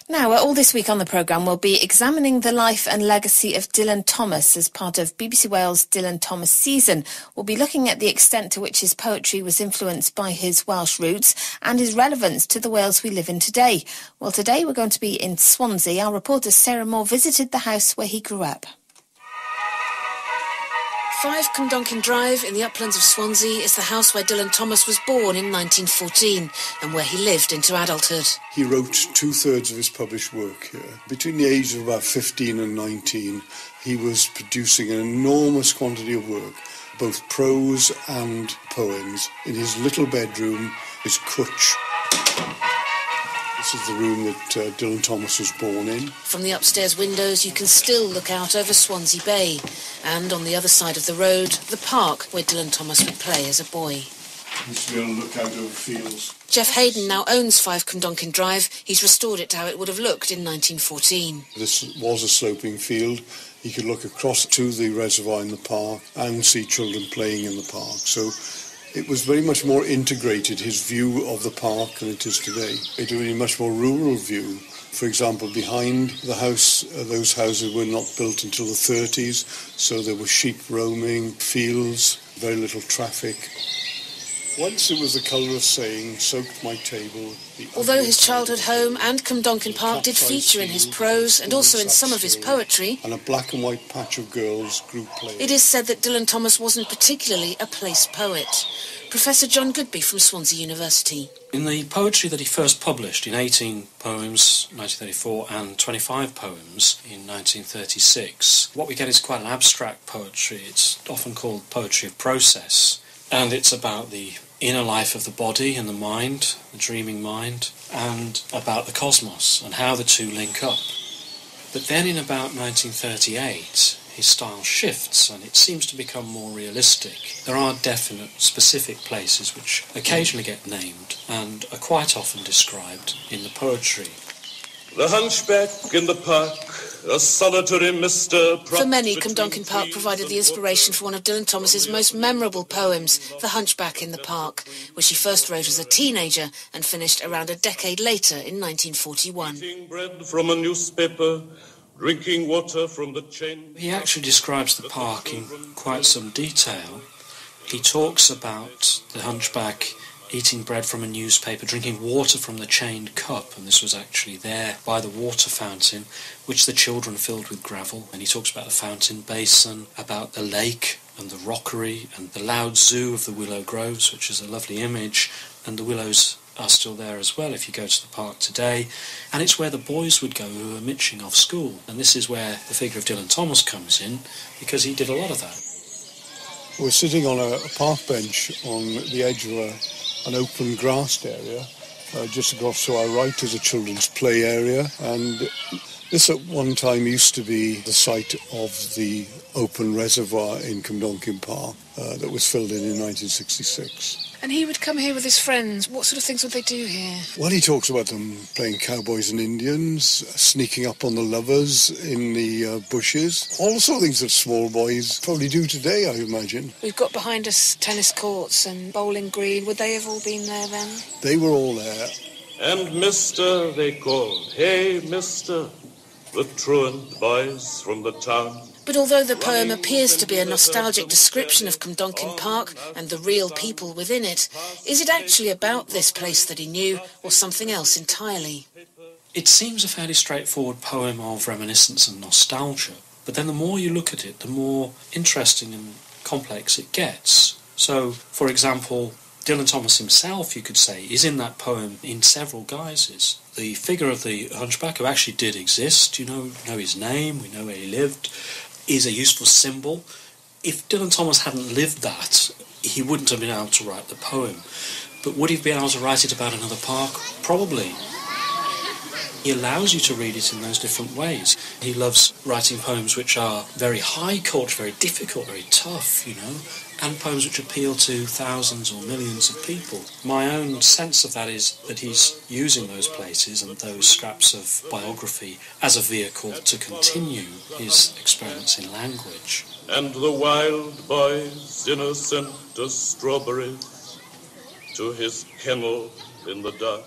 Now, all this week on the programme, we'll be examining the life and legacy of Dylan Thomas as part of BBC Wales' Dylan Thomas season. We'll be looking at the extent to which his poetry was influenced by his Welsh roots and his relevance to the Wales we live in today. Well, today we're going to be in Swansea. Our reporter Sarah Moore visited the house where he grew up. 5 Cumdonkin Drive in the uplands of Swansea is the house where Dylan Thomas was born in 1914 and where he lived into adulthood. He wrote 2/3 of his published work here. Between the ages of about 15 and 19, he was producing an enormous quantity of work, both prose and poems, in his little bedroom, his cwtch. This is the room that Dylan Thomas was born in. From the upstairs windows you can still look out over Swansea Bay, and on the other side of the road, the park where Dylan Thomas would play as a boy. Used to be able to look out over fields. Geoff Haden now owns 5 Cumdonkin Drive. He's restored it to how it would have looked in 1914. This was a sloping field. He could look across to the reservoir in the park and see children playing in the park. So it was very much more integrated, his view of the park, than it is today. It was a much more rural view. For example, behind the house, those houses were not built until the 30s, so there were sheep roaming, fields, very little traffic. Once it was the colour of saying, soaked my table. Although his childhood home and Cumdonkin Park did feature in his prose and also in some of his poetry, and a black and white patch of girls grew playing. It is said that Dylan Thomas wasn't particularly a place poet. Professor John Goodby from Swansea University. In the poetry that he first published in 18 poems, 1934, and 25 poems in 1936, what we get is quite an abstract poetry. It's often called poetry of process, and it's about the inner life of the body and the mind, the dreaming mind, and about the cosmos and how the two link up. But then in about 1938, his style shifts and it seems to become more realistic. There are definite, specific places which occasionally get named and are quite often described in the poetry. The hunchback in the park, a solitary Mr. For many, Cumdonkin Park provided the inspiration for one of Dylan Thomas's most memorable poems, The Hunchback in the Park, which he first wrote as a teenager and finished around a decade later in 1941. Eating bread from a newspaper, drinking water from the chain. He actually describes the park in quite some detail. He talks about the hunchback eating bread from a newspaper, drinking water from the chained cup, and this was actually there by the water fountain, which the children filled with gravel. And he talks about the fountain basin, about the lake and the rockery, and the loud zoo of the willow groves, which is a lovely image, and the willows are still there as well if you go to the park today. And it's where the boys would go who were mitching off school. And this is where the figure of Dylan Thomas comes in, because he did a lot of that. We're sitting on a park bench on the edge of an open grassed area. Just across to our right is a children's play area, and this at one time used to be the site of the open reservoir in Cumdonkin Park that was filled in 1966. And he would come here with his friends. What sort of things would they do here? Well, he talks about them playing cowboys and Indians, sneaking up on the lovers in the bushes. All the sort of things that small boys probably do today, I imagine. We've got behind us tennis courts and bowling green. Would they have all been there then? They were all there. And Mister, they called, hey, Mister, the truant boys from the town. But although the poem appears to be a nostalgic description of Cumdonkin Park and the real people within it, is it actually about this place that he knew, or something else entirely? It seems a fairly straightforward poem of reminiscence and nostalgia, but then the more you look at it, the more interesting and complex it gets. So, for example, Dylan Thomas himself, you could say, is in that poem in several guises. The figure of the hunchback, who actually did exist, you know his name, we know where he lived, is a useful symbol. If Dylan Thomas hadn't lived that, he wouldn't have been able to write the poem. But would he have been able to write it about another park? Probably. He allows you to read it in those different ways. He loves writing poems which are very high culture, very difficult, very tough, and poems which appeal to thousands or millions of people. My own sense of that is that he's using those places and those scraps of biography as a vehicle to continue his experiments in language. And the wild boys, innocent as strawberries, to his kennel in the dark.